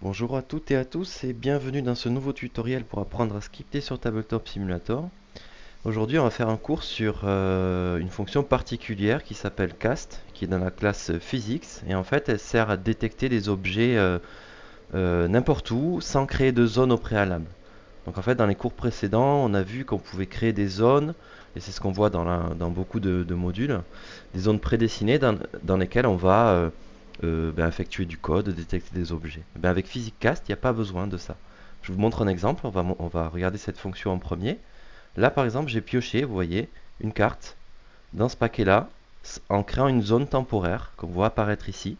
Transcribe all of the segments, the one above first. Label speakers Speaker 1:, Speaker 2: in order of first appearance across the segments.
Speaker 1: Bonjour à toutes et à tous et bienvenue dans ce nouveau tutoriel pour apprendre à scripter sur Tabletop Simulator. Aujourd'hui on va faire un cours sur une fonction particulière qui s'appelle cast, qui est dans la classe physics et en fait elle sert à détecter des objets n'importe où sans créer de zone au préalable. Donc en fait dans les cours précédents on a vu qu'on pouvait créer des zones, et c'est ce qu'on voit dans beaucoup de modules, des zones prédessinées dans lesquelles on va effectuer du code, détecter des objets. Avec PhysicCast, il n'y a pas besoin de ça. Je vous montre un exemple, on va regarder cette fonction en premier. Là par exemple j'ai pioché, vous voyez, une carte dans ce paquet-là, en créant une zone temporaire, qu'on voit apparaître ici.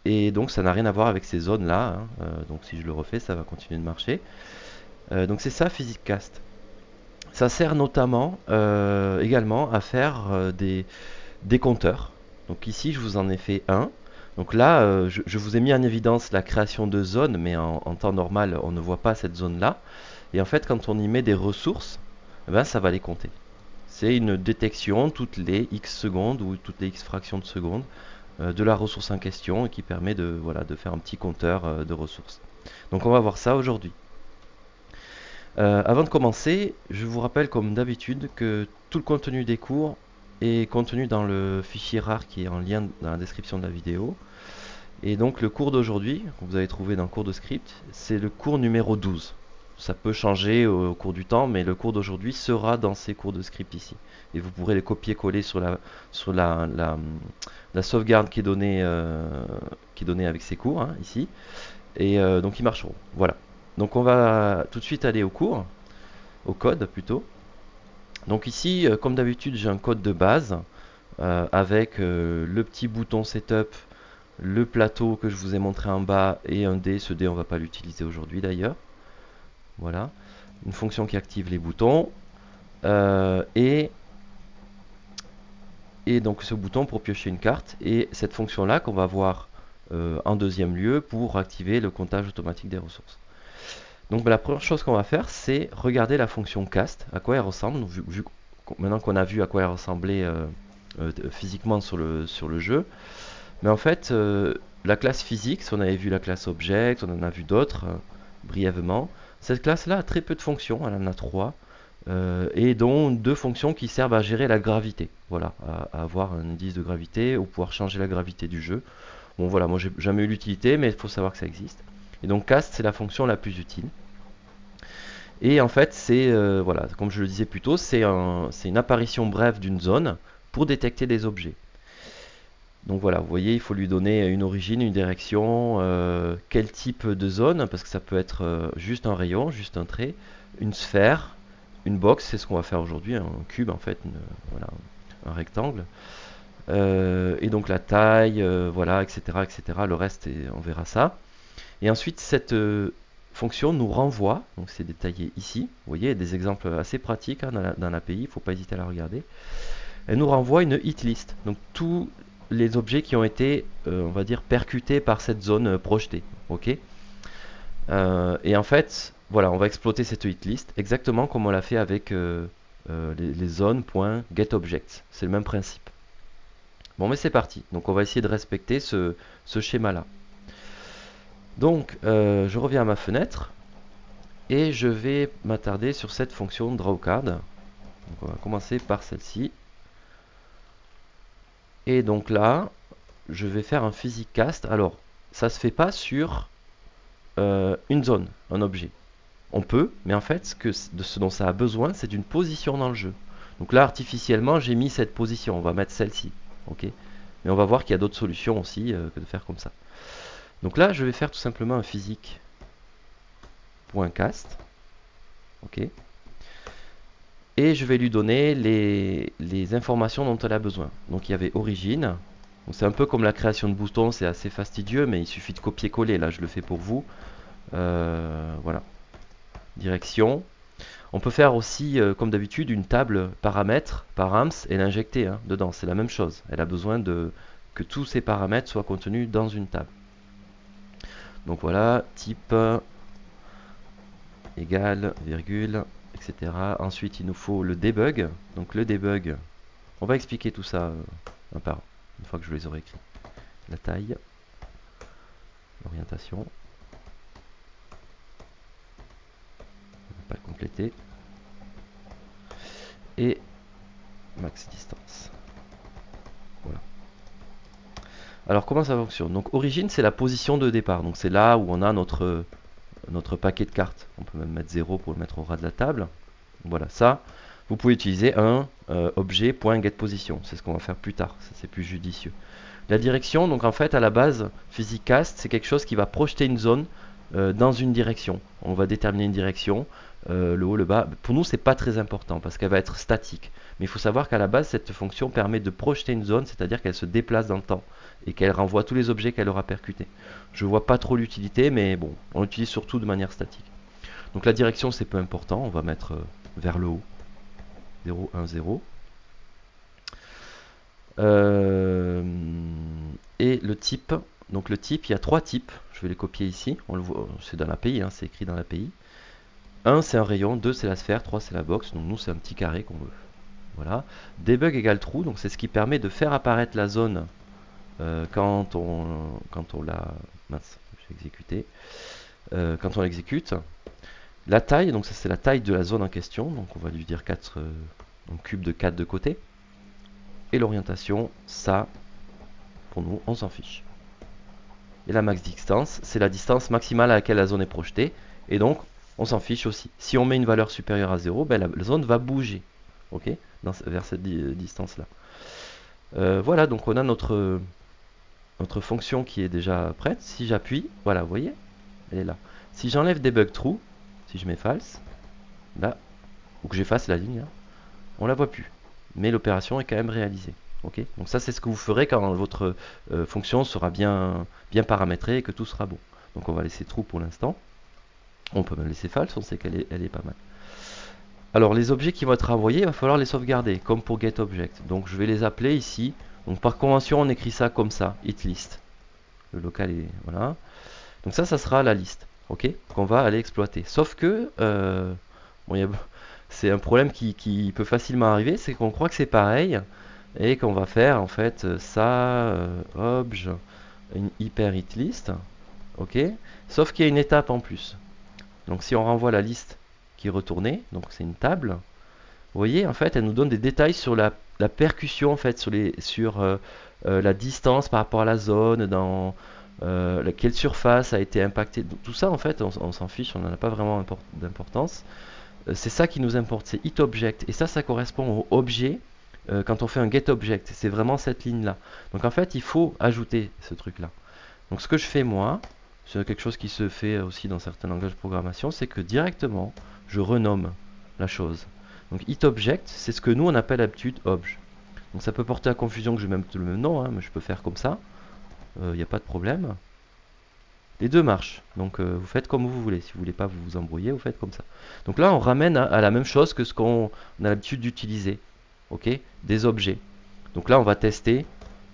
Speaker 1: Et donc ça n'a rien à voir avec ces zones-là, hein. Donc si je le refais, ça va continuer de marcher. Donc c'est ça PhysicCast. Ça sert notamment également à faire des compteurs. Donc ici, je vous en ai fait un. Donc là, je vous ai mis en évidence la création de zones, mais en temps normal, on ne voit pas cette zone-là. Et en fait, quand on y met des ressources, ça va les compter. C'est une détection toutes les X secondes ou toutes les X fractions de secondes de la ressource en question et qui permet de faire un petit compteur de ressources. Donc on va voir ça aujourd'hui. Avant de commencer, je vous rappelle comme d'habitude que tout le contenu des cours est contenu dans le fichier RAR qui est en lien dans la description de la vidéo. Et donc le cours d'aujourd'hui, que vous avez trouvé dans le cours de script, c'est le cours numéro 12. Ça peut changer au cours du temps, mais le cours d'aujourd'hui sera dans ces cours de script ici. Et vous pourrez les copier-coller sur la sauvegarde qui est donnée avec ces cours, hein, ici. Et donc ils marcheront. Voilà. Donc on va tout de suite aller au cours, au code plutôt. Donc ici, comme d'habitude, j'ai un code de base avec le petit bouton setup, le plateau que je vous ai montré en bas et un dé. Ce dé, on ne va pas l'utiliser aujourd'hui d'ailleurs. Voilà. Une fonction qui active les boutons. Euh, et, et donc ce bouton pour piocher une carte. Et cette fonction-là qu'on va voir en deuxième lieu pour activer le comptage automatique des ressources. Donc la première chose qu'on va faire, c'est regarder la fonction cast, à quoi elle ressemble. Donc, maintenant qu'on a vu à quoi elle ressemblait physiquement sur le jeu. Mais en fait, la classe physique, on avait vu la classe object, on en a vu d'autres brièvement. Cette classe-là a très peu de fonctions, elle en a 3, et dont 2 fonctions qui servent à gérer la gravité. Voilà, à avoir un indice de gravité ou pouvoir changer la gravité du jeu. Bon voilà, moi j'ai jamais eu l'utilité, mais il faut savoir que ça existe. Et donc cast, c'est la fonction la plus utile. Et en fait, c'est, voilà, comme je le disais plus tôt, c'est une apparition brève d'une zone pour détecter des objets. Donc voilà, vous voyez, il faut lui donner une origine, une direction, quel type de zone, parce que ça peut être juste un rayon, juste un trait, une sphère, une box, c'est ce qu'on va faire aujourd'hui, un cube en fait, voilà, un rectangle. Et donc la taille, voilà, etc., etc. Le reste, on verra ça. Et ensuite, cette fonction nous renvoie, donc c'est détaillé ici, vous voyez, il y a des exemples assez pratiques hein, dans l'API, il ne faut pas hésiter à la regarder. Elle nous renvoie une hit list, donc tous les objets qui ont été, on va dire, percutés par cette zone projetée. Ok. Et en fait, voilà, on va exploiter cette hit list exactement comme on l'a fait avec les zones.getObjects. C'est le même principe. Bon, mais c'est parti. Donc on va essayer de respecter ce schéma-là. Donc, je reviens à ma fenêtre et je vais m'attarder sur cette fonction drawCard. Donc, on va commencer par celle-ci. Et donc là, je vais faire un PhysicCast. Alors, ça se fait pas sur une zone, un objet. On peut, mais en fait, ce dont ça a besoin, c'est d'une position dans le jeu. Donc là, artificiellement, j'ai mis cette position. On va mettre celle-ci. Ok. Mais on va voir qu'il y a d'autres solutions aussi que de faire comme ça. Donc là, je vais faire tout simplement un physique.cast. Ok. Et je vais lui donner les informations dont elle a besoin. Donc il y avait origine. C'est un peu comme la création de boutons, c'est assez fastidieux, mais il suffit de copier-coller. Là, je le fais pour vous. Voilà. Direction. On peut faire aussi, comme d'habitude, une table paramètres, params, et l'injecter dedans. C'est la même chose. Elle a besoin que tous ces paramètres soient contenus dans une table. Donc voilà, type égale, virgule, etc. Ensuite, il nous faut le debug. Donc le debug, on va expliquer tout ça un par un, une fois que je les aurai écrits. La taille, l'orientation. pas le compléter. Et max distance. Voilà. Alors comment ça fonctionne? Donc origine, c'est la position de départ. Donc c'est là où on a notre paquet de cartes. On peut même mettre 0 pour le mettre au ras de la table. Voilà, ça, vous pouvez utiliser un objet.getPosition. C'est ce qu'on va faire plus tard. Ça, c'est plus judicieux. La direction, donc en fait, à la base, PhysiCast, c'est quelque chose qui va projeter une zone dans une direction. On va déterminer une direction, le haut, le bas. Pour nous, c'est pas très important parce qu'elle va être statique. Mais il faut savoir qu'à la base, cette fonction permet de projeter une zone, c'est-à-dire qu'elle se déplace dans le temps et qu'elle renvoie tous les objets qu'elle aura percutés. Je vois pas trop l'utilité, mais bon, on l'utilise surtout de manière statique. Donc la direction, c'est peu important. On va mettre vers le haut. 0, 1, 0. Et le type, donc le type, il y a 3 types, je vais les copier ici, on le voit, c'est dans l'API, hein, c'est écrit dans l'API. 1 c'est un rayon, 2 c'est la sphère, 3 c'est la box, donc nous c'est un petit carré qu'on veut. Voilà. Debug égale true, donc c'est ce qui permet de faire apparaître la zone quand on la... Mince, j'ai exécuté. Quand on l'exécute. La taille, donc ça c'est la taille de la zone en question, donc on va lui dire 4, donc cube de 4 de côté. Et l'orientation, ça, pour nous, on s'en fiche. Et la max distance, c'est la distance maximale à laquelle la zone est projetée. Et donc, on s'en fiche aussi. Si on met une valeur supérieure à 0, ben la zone va bouger, okay, vers cette distance-là. Voilà, donc on a notre fonction qui est déjà prête. Si j'appuie, voilà, vous voyez, elle est là. Si j'enlève debug true, si je mets false, là, ou que j'efface la ligne, là, on la voit plus. Mais l'opération est quand même réalisée. Okay, donc ça, c'est ce que vous ferez quand votre fonction sera bien paramétrée et que tout sera bon. Donc on va laisser true pour l'instant. On peut même laisser false, on sait qu'elle est pas mal. Alors les objets qui vont être envoyés, il va falloir les sauvegarder, comme pour getObject. Donc je vais les appeler ici. Donc par convention, on écrit ça comme ça, hitList. Le local est... Voilà. Donc ça sera la liste, ok, qu'on va aller exploiter. Sauf que... bon, c'est un problème qui peut facilement arriver, c'est qu'on croit que c'est pareil et qu'on va faire en fait ça, obj, une hyper hit list, ok, sauf qu'il y a une étape en plus. Donc si on renvoie la liste qui est retournée, donc c'est une table, vous voyez en fait elle nous donne des détails sur la percussion en fait, sur la distance par rapport à la zone, dans quelle surface a été impactée. Donc, tout ça en fait on s'en fiche, on n'en a pas vraiment d'importance. C'est ça qui nous importe, c'est hitObject. Et ça correspond au objet quand on fait un getObject. C'est vraiment cette ligne-là. Donc en fait, il faut ajouter ce truc-là. Donc ce que je fais moi, c'est quelque chose qui se fait aussi dans certains langages de programmation, c'est que directement, je renomme la chose. Donc hitObject, c'est ce que nous on appelle d'habitude obj. Donc ça peut porter à confusion que je mette le même nom, hein, mais je peux faire comme ça. Il n'y a pas de problème. Les deux marchent, donc vous faites comme vous voulez. Si vous voulez pas vous embrouiller, vous faites comme ça. Donc là, on ramène à la même chose que ce qu'on a l'habitude d'utiliser, ok, des objets. Donc là, on va tester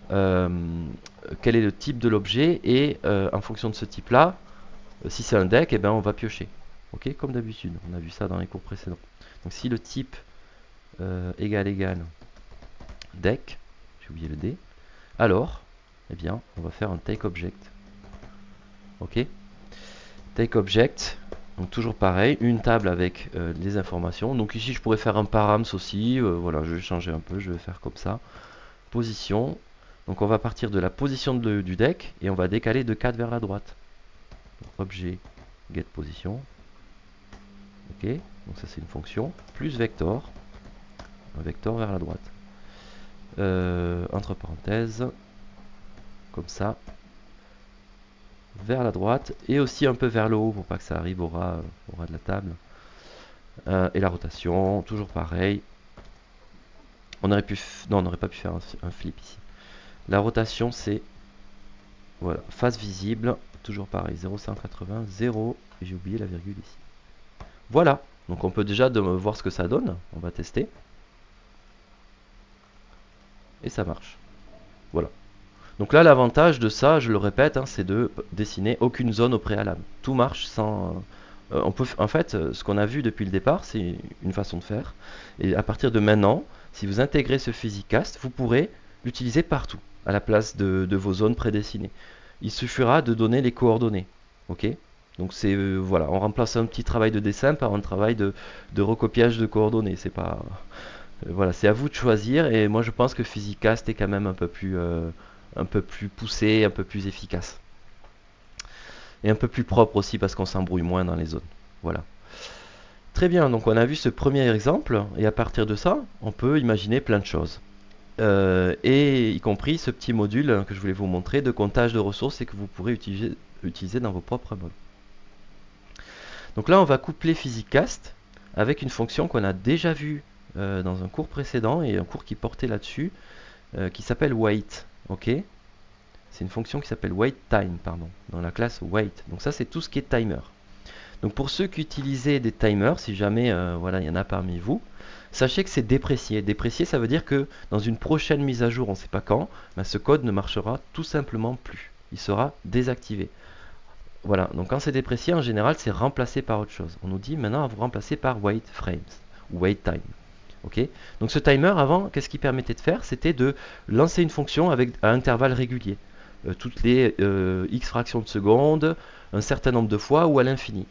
Speaker 1: quel est le type de l'objet et en fonction de ce type-là, si c'est un deck, eh ben, on va piocher, ok, comme d'habitude. On a vu ça dans les cours précédents. Donc si le type égale deck, j'ai oublié le D, alors, eh bien, on va faire un takeObject. Ok, takeObject, donc toujours pareil, une table avec les informations. Donc ici je pourrais faire un params aussi, voilà, je vais changer un peu, je vais faire comme ça. Position, donc on va partir de la position du deck et on va décaler de 4 vers la droite. Donc, objet getPosition, ok, donc ça c'est une fonction, plus vector, un vecteur vers la droite. Entre parenthèses, comme ça, vers la droite et aussi un peu vers le haut pour pas que ça arrive au ras de la table. Et la rotation, toujours pareil. On aurait pu non, on n'aurait pas pu faire un flip ici. La rotation c'est voilà, face visible, toujours pareil, 0,180, 0, et j'ai oublié la virgule ici. Voilà, donc on peut déjà voir ce que ça donne, on va tester. Et ça marche. Voilà. Donc là, l'avantage de ça, je le répète, hein, c'est de dessiner aucune zone au préalable. Tout marche sans... on peut, en fait, ce qu'on a vu depuis le départ, c'est une façon de faire. Et à partir de maintenant, si vous intégrez ce PhysiCast, vous pourrez l'utiliser partout, à la place de vos zones prédessinées. Il suffira de donner les coordonnées. Ok ? Donc c'est voilà, on remplace un petit travail de dessin par un travail de recopiage de coordonnées. C'est pas voilà, c'est à vous de choisir. Et moi je pense que PhysiCast est quand même un peu plus poussé, un peu plus efficace et un peu plus propre aussi parce qu'on s'embrouille moins dans les zones. Voilà. Très bien, donc on a vu ce premier exemple et à partir de ça, on peut imaginer plein de choses. Et y compris ce petit module que je voulais vous montrer de comptage de ressources et que vous pourrez utiliser dans vos propres modes. Donc là, on va coupler PhysiCast avec une fonction qu'on a déjà vue dans un cours précédent et un cours qui portait là-dessus, qui s'appelle wait. Ok, c'est une fonction qui s'appelle waitTime, pardon, dans la classe wait. Donc ça, c'est tout ce qui est timer. Donc pour ceux qui utilisaient des timers, si jamais voilà, il y en a parmi vous, sachez que c'est déprécié. Déprécié, ça veut dire que dans une prochaine mise à jour, on ne sait pas quand, ben ce code ne marchera tout simplement plus. Il sera désactivé. Voilà, donc quand c'est déprécié, en général, c'est remplacé par autre chose. On nous dit maintenant, vous remplacez par wait frames ou wait time. Ok, donc ce timer, avant, qu'est-ce qu'il permettait de faire? C'était de lancer une fonction avec à intervalles réguliers, toutes les x fractions de seconde, un certain nombre de fois ou à l'infini.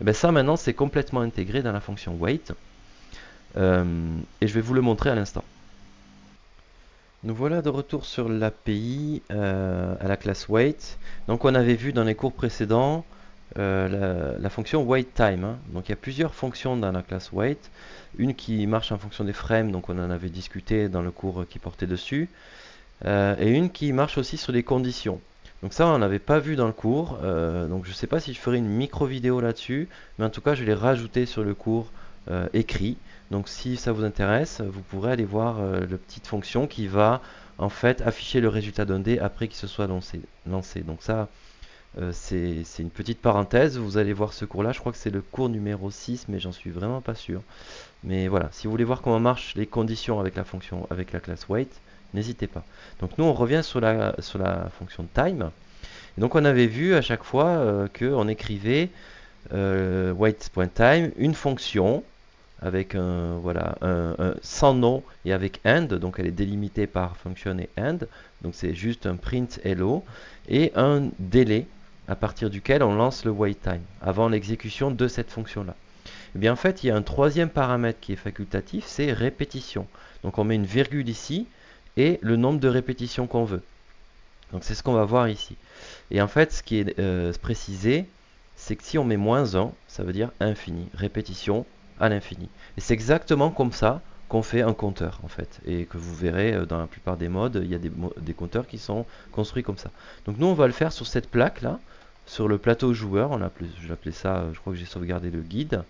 Speaker 1: Et bien ça, maintenant, c'est complètement intégré dans la fonction wait. Et je vais vous le montrer à l'instant. Nous voilà de retour sur l'API à la classe wait. Donc on avait vu dans les cours précédents la fonction waitTime. Hein. Donc il y a plusieurs fonctions dans la classe wait. Une qui marche en fonction des frames, donc on en avait discuté dans le cours qui portait dessus. Et une qui marche aussi sur des conditions. Donc ça on n'avait pas vu dans le cours. Donc je ne sais pas si je ferai une micro vidéo là-dessus. Mais en tout cas je l'ai rajouté sur le cours écrit. Donc si ça vous intéresse, vous pourrez aller voir la petite fonction qui va en fait afficher le résultat d'un dé après qu'il se soit lancé. Donc ça, c'est une petite parenthèse. Vous allez voir ce cours-là. Je crois que c'est le cours numéro 6, mais j'en suis vraiment pas sûr. Mais voilà, si vous voulez voir comment marchent les conditions avec la fonction, avec la classe wait, n'hésitez pas. Donc nous, on revient sur la fonction time. Et donc on avait vu à chaque fois qu'on écrivait wait.time, une fonction avec voilà, sans nom et avec end, donc elle est délimitée par function et end, donc c'est juste un print hello, et un délai à partir duquel on lance le waitTime, avant l'exécution de cette fonction-là. Et bien en fait, il y a un troisième paramètre qui est facultatif, c'est répétition. Donc on met une virgule ici, et le nombre de répétitions qu'on veut. Donc c'est ce qu'on va voir ici. Et en fait, ce qui est précisé, c'est que si on met -1, ça veut dire infini, répétition à l'infini. Et c'est exactement comme ça qu'on fait un compteur en fait. Et que vous verrez dans la plupart des modes, il y a des compteurs qui sont construits comme ça. Donc nous on va le faire sur cette plaque là, sur le plateau joueur, j'appelais ça, je crois que j'ai sauvegardé le guide.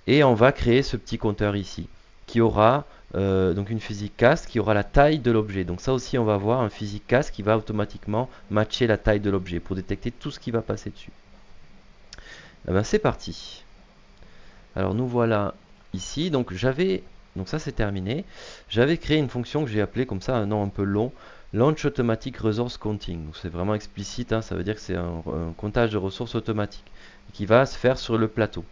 Speaker 1: Et on va créer ce petit compteur ici, qui aura donc une PhysiCast qui aura la taille de l'objet. Donc ça aussi on va avoir un PhysiCast qui va automatiquement matcher la taille de l'objet pour détecter tout ce qui va passer dessus. Et ben c'est parti. Alors nous voilà ici, donc ça c'est terminé. J'avais créé une fonction que j'ai appelée comme ça un nom un peu long, Launch Automatic Resource Counting. Donc c'est vraiment explicite, hein, ça veut dire que c'est un comptage de ressources automatique qui va se faire sur le plateau.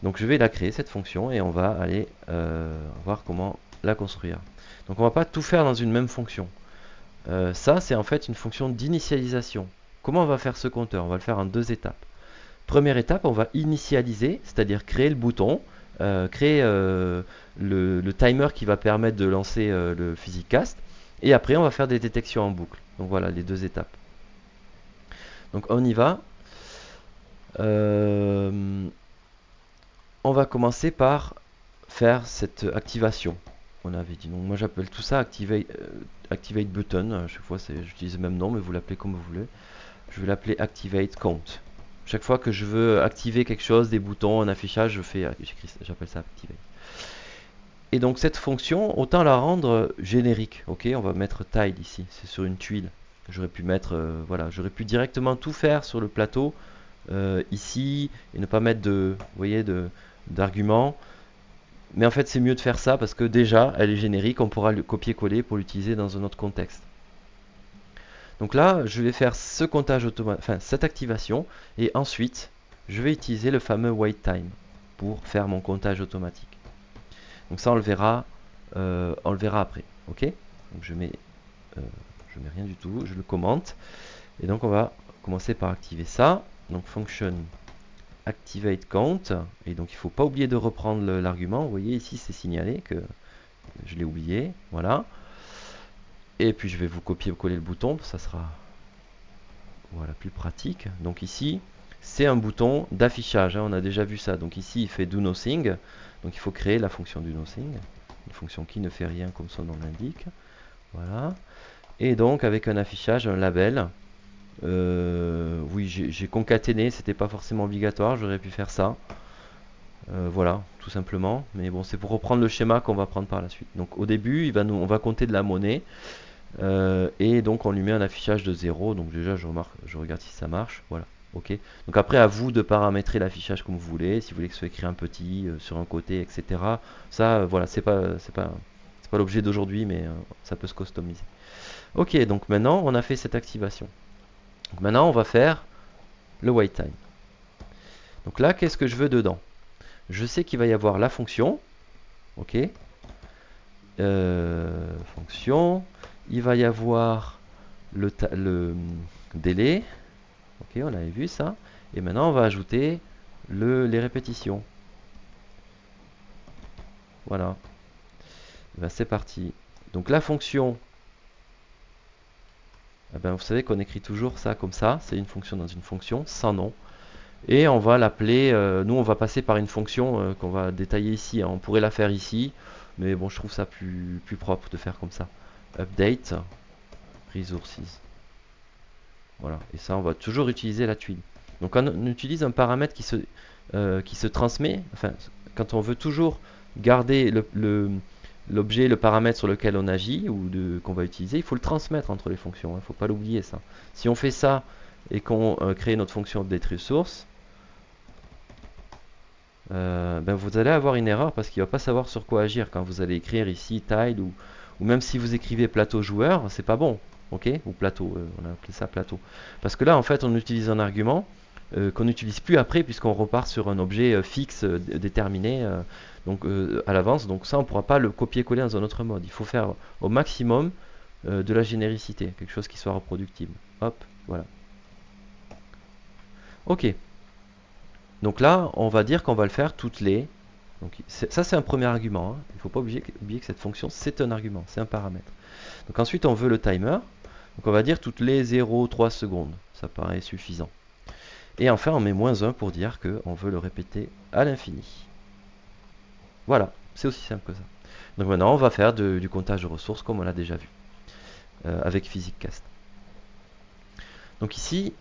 Speaker 1: Donc je vais la créer cette fonction et on va aller voir comment la construire. Donc on va pas tout faire dans une même fonction. Ça c'est en fait une fonction d'initialisation. Comment on va faire ce compteur? On va le faire en deux étapes. Première étape, on va initialiser, c'est-à-dire créer le bouton, créer le timer qui va permettre de lancer le PhysiCast, et après on va faire des détections en boucle. Donc voilà les deux étapes. Donc on y va. On va commencer par faire cette activation. On avait dit. Donc moi j'appelle tout ça activate button. À chaque fois j'utilise le même nom, mais vous l'appelez comme vous voulez. Je vais l'appeler activate count. Chaque fois que je veux activer quelque chose, des boutons, un affichage, j'appelle ça activate. Et donc cette fonction, autant la rendre générique. Ok, on va mettre tile ici, c'est sur une tuile. J'aurais pu mettre, voilà, j'aurais pu directement tout faire sur le plateau ici et ne pas mettre d'arguments. Mais en fait, c'est mieux de faire ça parce que déjà, elle est générique, on pourra le copier-coller pour l'utiliser dans un autre contexte. Donc là, je vais faire ce comptage automatique, enfin cette activation, et ensuite, je vais utiliser le fameux waitTime pour faire mon comptage automatique. Donc ça, on le verra après. Ok. Donc je mets rien du tout, je le commente, et donc on va commencer par activer ça. Donc function activate count, et donc il ne faut pas oublier de reprendre l'argument. Vous voyez ici c'est signalé que je l'ai oublié, voilà. Et puis je vais vous copier-coller le bouton, ça sera voilà, plus pratique. Donc ici, c'est un bouton d'affichage, hein, on a déjà vu ça. Donc ici, il fait do nothing, donc il faut créer la fonction do nothing, une fonction qui ne fait rien comme son nom l'indique. Voilà. Et donc avec un affichage, un label. Oui, j'ai concaténé, c'était pas forcément obligatoire, j'aurais pu faire ça. Voilà, tout simplement. Mais bon, c'est pour reprendre le schéma qu'on va prendre par la suite. Donc au début, on va compter de la monnaie. Et donc on lui met un affichage de 0. Donc déjà, je regarde si ça marche. Voilà, ok. Donc après, à vous de paramétrer l'affichage comme vous voulez. Si vous voulez que ce soit écrit un petit sur un côté, etc. Ça, voilà, c'est pas l'objet d'aujourd'hui, mais ça peut se customiser. Ok, donc maintenant, on a fait cette activation. Donc maintenant, on va faire le wait time. Donc là, qu'est-ce que je veux dedans? Je sais qu'il va y avoir la fonction, ok, fonction, il va y avoir le délai, ok, on avait vu ça, et maintenant on va ajouter les répétitions. Voilà, ben, c'est parti. Donc la fonction, eh ben, vous savez qu'on écrit toujours ça comme ça, c'est une fonction dans une fonction, sans nom. Et on va l'appeler, nous on va passer par une fonction qu'on va détailler ici, hein. On pourrait la faire ici, mais bon je trouve ça plus propre de faire comme ça. Update resources. Voilà, et ça on va toujours utiliser la tuile. Donc on utilise un paramètre qui se transmet, enfin quand on veut toujours garder l'objet, le paramètre sur lequel on agit ou qu'on va utiliser, il faut le transmettre entre les fonctions, il ne faut pas l'oublier ça. Si on fait ça et qu'on crée notre fonction update resource, ben vous allez avoir une erreur parce qu'il ne va pas savoir sur quoi agir quand vous allez écrire ici tile ou même si vous écrivez plateau joueur, c'est pas bon, ok, ou plateau, on a appelé ça plateau, parce que là en fait on utilise un argument qu'on n'utilise plus après puisqu'on repart sur un objet fixe déterminé donc à l'avance, donc ça on ne pourra pas le copier-coller dans un autre mode, il faut faire au maximum de la généricité, quelque chose qui soit reproductible. Hop, voilà. Ok. Donc là, on va dire qu'on va le faire toutes les... Donc ça, c'est un premier argument, hein. Il ne faut pas oublier que cette fonction, c'est un argument, c'est un paramètre. Donc ensuite, on veut le timer. Donc on va dire toutes les 0,3 secondes. Ça paraît suffisant. Et enfin, on met -1 pour dire qu'on veut le répéter à l'infini. Voilà, c'est aussi simple que ça. Donc maintenant, on va faire du comptage de ressources comme on l'a déjà vu avec PhysicCast. Donc ici,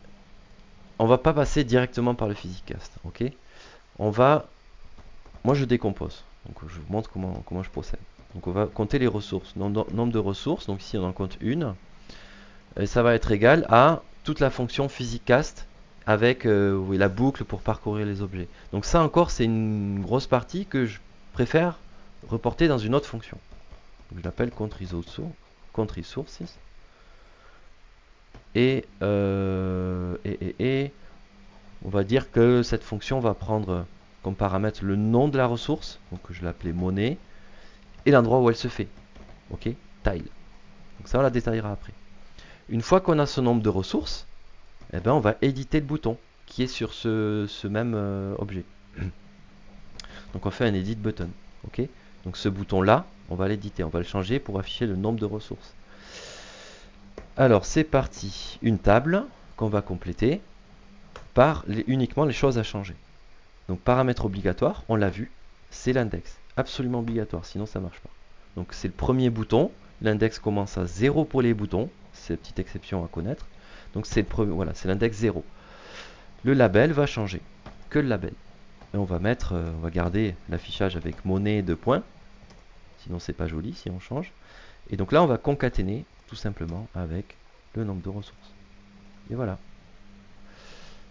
Speaker 1: on va pas passer directement par le PhysicCast, ok? Moi je décompose, donc je vous montre comment je procède. Donc on va compter les ressources, nombre de ressources, donc ici on en compte une, et ça va être égal à toute la fonction PhysicCast avec oui, la boucle pour parcourir les objets. Donc ça encore c'est une grosse partie que je préfère reporter dans une autre fonction. Donc je l'appelle countResources. Et on va dire que cette fonction va prendre comme paramètre le nom de la ressource, donc je l'appelais monnaie, et l'endroit où elle se fait. Ok, tile. Donc ça on la détaillera après. Une fois qu'on a ce nombre de ressources, eh ben, on va éditer le bouton qui est sur ce même objet. Donc on fait un edit button. Ok, donc ce bouton là, on va l'éditer, on va le changer pour afficher le nombre de ressources. Alors c'est parti, une table qu'on va compléter par uniquement les choses à changer. Donc paramètre obligatoire, on l'a vu, c'est l'index. Absolument obligatoire, sinon ça ne marche pas. Donc c'est le premier bouton, l'index commence à 0 pour les boutons, c'est une petite exception à connaître. Donc c'est voilà, c'est l'index 0. Le label va changer, que le label. Et on va garder l'affichage avec monnaie de points, sinon c'est pas joli si on change. Et donc là on va concaténer tout simplement avec le nombre de ressources. Et voilà.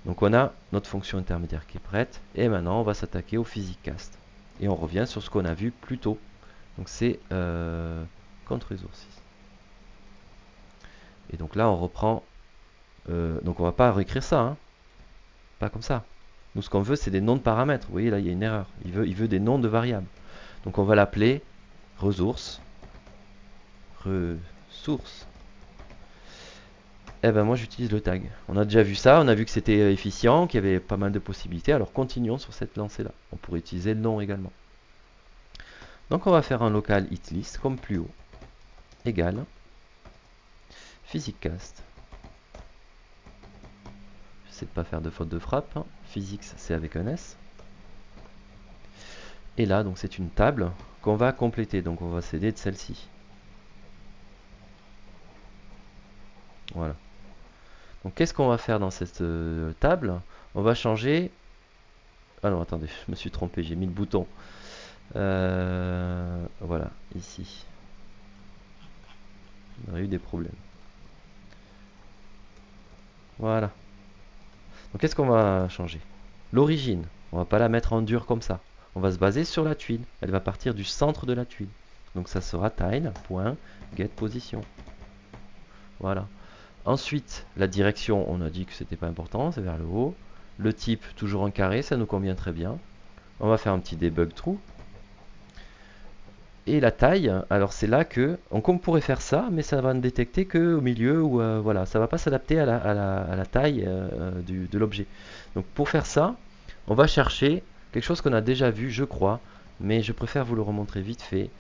Speaker 1: Donc on a notre fonction intermédiaire qui est prête. Et maintenant on va s'attaquer au PhysicCast. Et on revient sur ce qu'on a vu plus tôt. Donc c'est countResources. Et donc là on reprend. Donc on va pas réécrire ça. Hein. Pas comme ça. Nous ce qu'on veut c'est des noms de paramètres. Vous voyez là il y a une erreur. Il veut des noms de variables. Donc on va l'appeler ressources. Eh ben moi j'utilise le tag. On a déjà vu ça, on a vu que c'était efficient, qu'il y avait pas mal de possibilités. Alors continuons sur cette lancée-là. On pourrait utiliser le nom également. Donc on va faire un local hitlist comme plus haut, égal, PhysicsCast. J'essaie de ne pas faire de faute de frappe. Physics c'est avec un S. Et là donc c'est une table qu'on va compléter. Donc on va s'aider de celle-ci. Voilà. Donc qu'est-ce qu'on va faire dans cette table? On va changer. Ah non, attendez, je me suis trompé, j'ai mis le bouton. Voilà, ici. On aurait eu des problèmes. Voilà. Donc qu'est-ce qu'on va changer? L'origine. On va pas la mettre en dur comme ça. On va se baser sur la tuile. Elle va partir du centre de la tuile. Donc ça sera tile.getPosition. Voilà. Ensuite, la direction, on a dit que c'était pas important, c'est vers le haut. Le type, toujours en carré, ça nous convient très bien. On va faire un petit debug true. Et la taille, alors c'est là que, on pourrait faire ça, mais ça va ne détecter que au milieu, ou voilà, ça va pas s'adapter à la taille de l'objet. Donc pour faire ça, on va chercher quelque chose qu'on a déjà vu, je crois, mais je préfère vous le remontrer vite fait.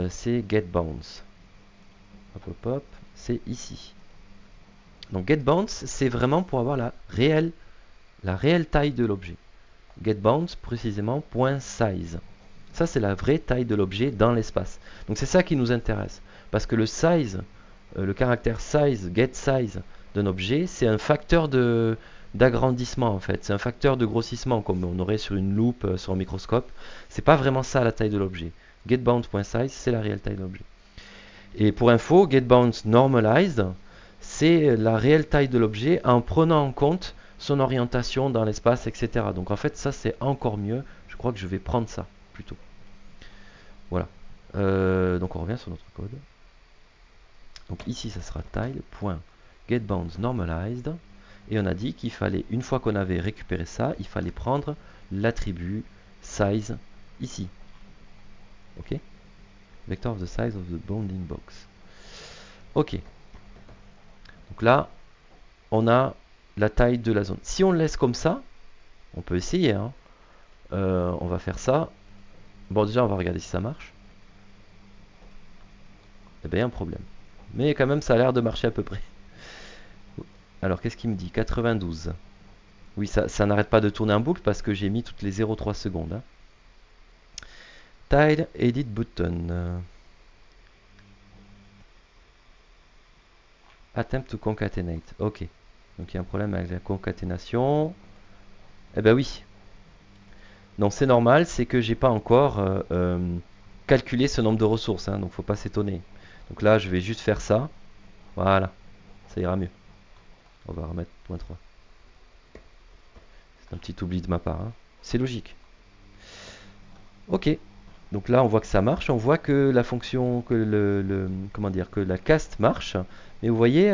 Speaker 1: C'est getBounce. Hop hop hop, c'est ici. Donc getBounce, c'est vraiment pour avoir la réelle taille de l'objet. GetBounce précisément .size. Ça, c'est la vraie taille de l'objet dans l'espace. Donc c'est ça qui nous intéresse. Parce que le size, le caractère size, getSize d'un objet, c'est un facteur d'agrandissement en fait. C'est un facteur de grossissement comme on aurait sur une loupe, sur un microscope. C'est pas vraiment ça la taille de l'objet. GetBounce.size, c'est la réelle taille de l'objet. Et pour info, getBounce normalized, c'est la réelle taille de l'objet en prenant en compte son orientation dans l'espace, etc. Donc en fait, ça c'est encore mieux. Je crois que je vais prendre ça plutôt. Voilà. Donc on revient sur notre code. Donc ici, ça sera tile.getBounceNormalized. Et on a dit qu'il fallait, une fois qu'on avait récupéré ça, il fallait prendre l'attribut size ici. Ok? Vector of the size of the bounding box. Ok. Donc là, on a la taille de la zone. Si on le laisse comme ça, on peut essayer. Hein. On va faire ça. Bon, déjà, on va regarder si ça marche. Eh bien, il y a un problème. Mais quand même, ça a l'air de marcher à peu près. Alors, qu'est-ce qu'il me dit? 92. Oui, ça n'arrête pas de tourner en boucle parce que j'ai mis toutes les 0,3 secondes. Hein. Tile Edit Button. Attempt to concatenate. Ok. Donc, il y a un problème avec la concaténation. Eh ben oui. Donc, c'est normal, c'est que j'ai pas encore calculé ce nombre de ressources. Hein, donc, faut pas s'étonner. Donc là, je vais juste faire ça. Voilà. Ça ira mieux. On va remettre .3. C'est un petit oubli de ma part. Hein. C'est logique. Ok. Donc là, on voit que ça marche. On voit que la fonction, que comment dire, que la cast marche. Mais vous voyez,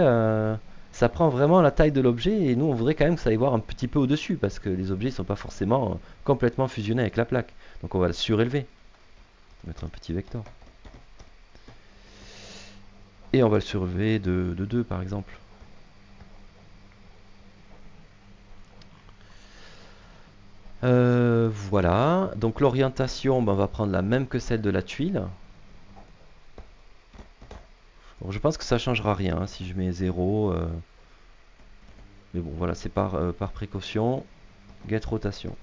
Speaker 1: ça prend vraiment la taille de l'objet. Et nous, on voudrait quand même que ça aille voir un petit peu au-dessus. Parce que les objets ne sont pas forcément complètement fusionnés avec la plaque. Donc on va le surélever. On va mettre un petit vecteur. Et on va le surélever de 2 par exemple. Voilà, donc l'orientation, ben, on va prendre la même que celle de la tuile. Bon, je pense que ça changera rien hein, si je mets 0. Mais bon, voilà, c'est par précaution. Get rotation.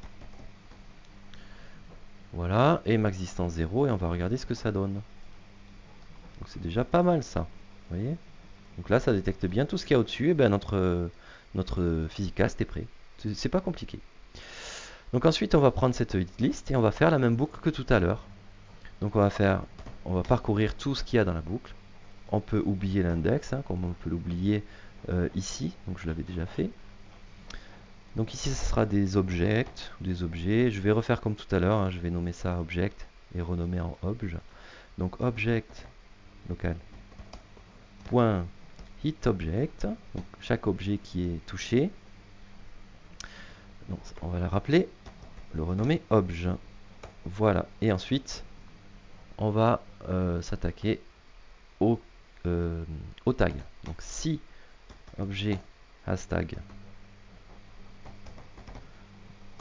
Speaker 1: Voilà, et max distance 0, et on va regarder ce que ça donne. Donc c'est déjà pas mal ça, vous voyez. Donc là, ça détecte bien tout ce qu'il y a au-dessus, et ben notre PhysicsCast est prêt. C'est pas compliqué. Donc ensuite, on va prendre cette liste et on va faire la même boucle que tout à l'heure. Donc on va parcourir tout ce qu'il y a dans la boucle. On peut oublier l'index, hein, comme on peut l'oublier ici. Donc je l'avais déjà fait. Donc ici, ce sera des objects ou des objets. Je vais refaire comme tout à l'heure. Hein, je vais nommer ça object et renommer en obj. Donc object local point hit object. Donc chaque objet qui est touché. Donc on va le rappeler, le renommer obj. Voilà. Et ensuite, on va s'attaquer au tag. Donc si objet hashtag,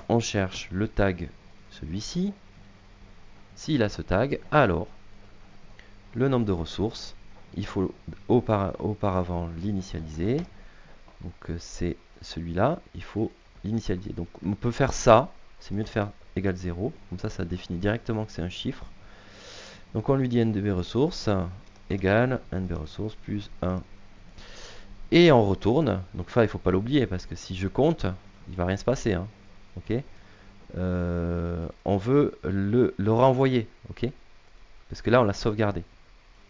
Speaker 1: on cherche le tag, celui-ci. S'il a ce tag, alors le nombre de ressources, il faut auparavant l'initialiser. Donc c'est celui-là, il faut l'initialiser. Donc on peut faire ça, c'est mieux de faire égal 0, comme ça définit directement que c'est un chiffre. Donc on lui dit nb ressources égale nb ressources plus 1. Et on retourne, donc ça il ne faut pas l'oublier parce que si je compte, il ne va rien se passer. Hein. Ok, on veut le renvoyer, ok, parce que là on l'a sauvegardé.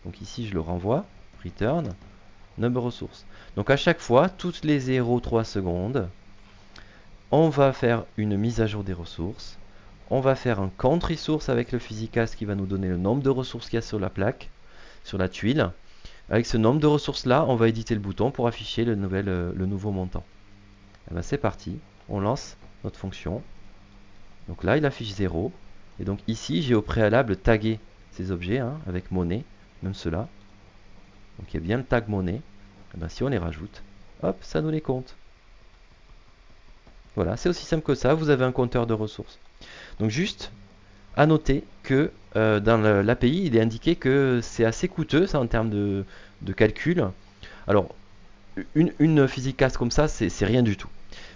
Speaker 1: Donc ici je le renvoie, return, number ressources. Donc à chaque fois, toutes les 0,3 secondes, on va faire une mise à jour des ressources. On va faire un count resource avec le physicast qui va nous donner le nombre de ressources qu'il y a sur la plaque, sur la tuile. Avec ce nombre de ressources là, on va éditer le bouton pour afficher le nouveau montant. Et ben c'est parti, on lance notre fonction. Donc là il affiche 0. Et donc ici j'ai au préalable tagué ces objets hein, avec monnaie, même ceux-là. Donc il y a bien le tag monnaie. Et ben si on les rajoute, hop, ça nous les compte. Voilà, c'est aussi simple que ça, vous avez un compteur de ressources. Donc juste à noter que dans l'API, il est indiqué que c'est assez coûteux ça en termes de calcul. Alors, une physicast comme ça, c'est rien du tout.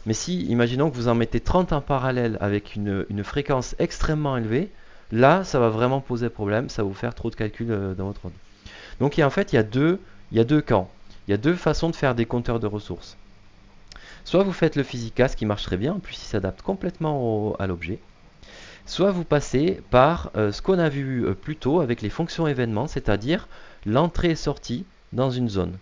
Speaker 1: Mais si, imaginons que vous en mettez 30 en parallèle avec une fréquence extrêmement élevée, là, ça va vraiment poser problème, ça va vous faire trop de calculs dans votre ordre. Donc en fait, il y a deux camps. Il y a deux façons de faire des compteurs de ressources. Soit vous faites le physicast qui marche très bien, en plus il s'adapte complètement à l'objet. Soit vous passez par ce qu'on a vu plus tôt avec les fonctions événements, c'est-à-dire l'entrée et sortie dans une zone.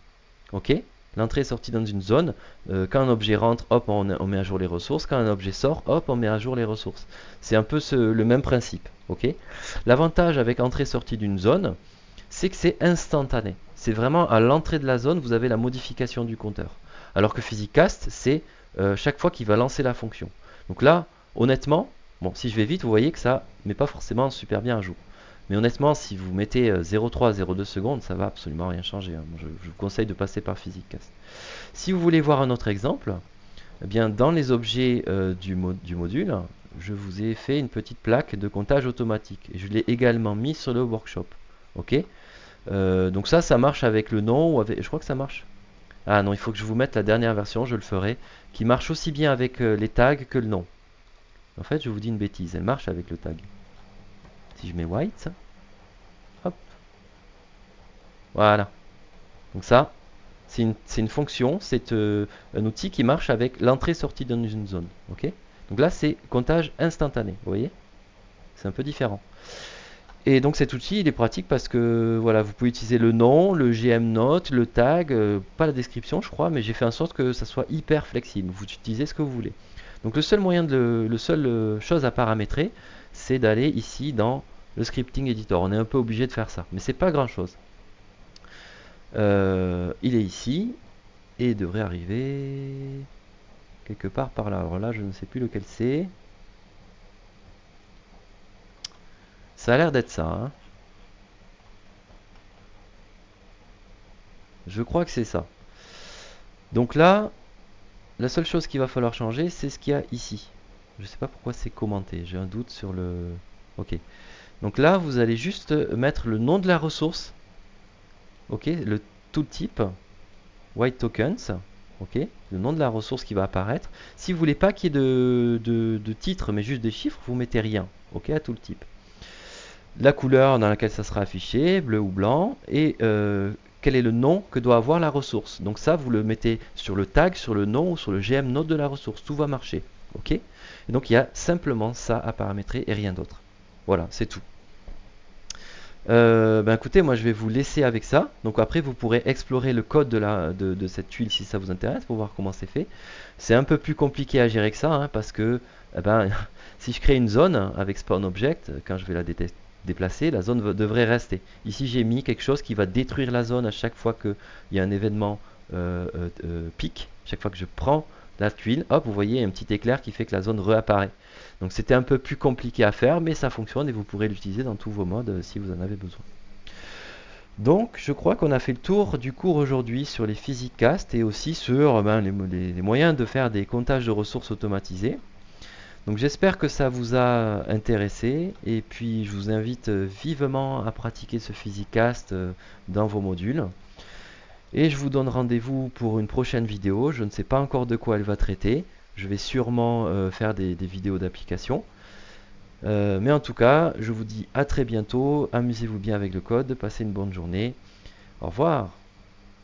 Speaker 1: Ok, l'entrée et sortie dans une zone, quand un objet rentre, hop, on met à jour les ressources, quand un objet sort, hop, on met à jour les ressources. C'est un peu le même principe. Ok, l'avantage avec entrée-sortie d'une zone, c'est que c'est instantané. C'est vraiment à l'entrée de la zone, vous avez la modification du compteur. Alors que physicast, c'est chaque fois qu'il va lancer la fonction. Donc là, honnêtement, bon, si je vais vite, vous voyez que ça ne met pas forcément super bien à jour. Mais honnêtement, si vous mettez 0,3, 0,2 secondes, ça va absolument rien changer. Hein. Je vous conseille de passer par physicast. Si vous voulez voir un autre exemple, eh bien, dans les objets du module, je vous ai fait une petite plaque de comptage automatique. Et je l'ai également mis sur le workshop. Ok, donc ça marche avec le nom ou avec, je crois que ça marche. Ah non, il faut que je vous mette la dernière version, je le ferai, qui marche aussi bien avec les tags que le nom. En fait, je vous dis une bêtise, elle marche avec le tag. Si je mets white, hop, voilà. Donc ça, c'est une fonction, c'est un outil qui marche avec l'entrée-sortie dans une zone. Ok, donc là, c'est comptage instantané, vous voyez. C'est un peu différent. Et donc cet outil, il est pratique parce que voilà, vous pouvez utiliser le nom, le GM note, le tag, pas la description, je crois, mais j'ai fait en sorte que ça soit hyper flexible. Vous utilisez ce que vous voulez. Donc le seul moyen le seul chose à paramétrer, c'est d'aller ici dans le scripting editor. On est un peu obligé de faire ça, mais c'est pas grand chose. Il est ici et devrait arriver quelque part par là. Alors là, je ne sais plus lequel c'est. Ça a l'air d'être ça. Hein. Je crois que c'est ça. Donc là, la seule chose qu'il va falloir changer, c'est ce qu'il y a ici. Je ne sais pas pourquoi c'est commenté. J'ai un doute sur le... Ok. Donc là, vous allez juste mettre le nom de la ressource. Ok. Le tooltip. White tokens. Ok. Le nom de la ressource qui va apparaître. Si vous voulez pas qu'il y ait de titre, mais juste des chiffres, vous mettez rien. Ok. À tooltip. La couleur dans laquelle ça sera affiché, bleu ou blanc. Et quel est le nom que doit avoir la ressource. Donc ça, vous le mettez sur le tag, sur le nom ou sur le GM note de la ressource. Tout va marcher. Ok. Et donc il y a simplement ça à paramétrer et rien d'autre. Voilà, c'est tout. Ben écoutez, moi je vais vous laisser avec ça. Donc après, vous pourrez explorer le code de cette tuile si ça vous intéresse pour voir comment c'est fait. C'est un peu plus compliqué à gérer que ça, hein, parce que ben, si je crée une zone avec spawn object, quand je vais la déplacer, la zone devrait rester. Ici, j'ai mis quelque chose qui va détruire la zone à chaque fois qu'il y a un événement pic. Chaque fois que je prends la tuile, hop, vous voyez un petit éclair qui fait que la zone réapparaît. Donc c'était un peu plus compliqué à faire, mais ça fonctionne et vous pourrez l'utiliser dans tous vos modes si vous en avez besoin. Donc, je crois qu'on a fait le tour du cours aujourd'hui sur les PhysiCast et aussi sur les moyens de faire des comptages de ressources automatisés. Donc, j'espère que ça vous a intéressé et puis je vous invite vivement à pratiquer ce PhysiCast dans vos modules. Et je vous donne rendez-vous pour une prochaine vidéo. Je ne sais pas encore de quoi elle va traiter. Je vais sûrement faire des vidéos d'application. Mais en tout cas, je vous dis à très bientôt. Amusez-vous bien avec le code. Passez une bonne journée. Au revoir.